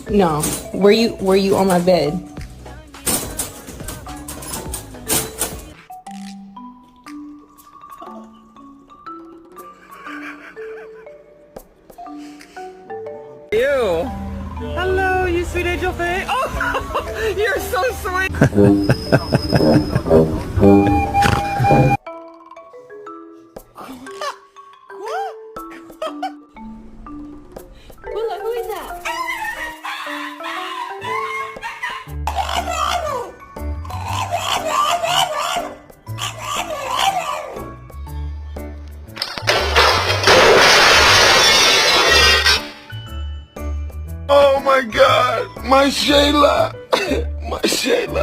No. Were you on my bed? Ew. Hello, you sweet angel thing. Oh, you're so sweet. Who is that? Oh my God, my Shayla, my Shayla.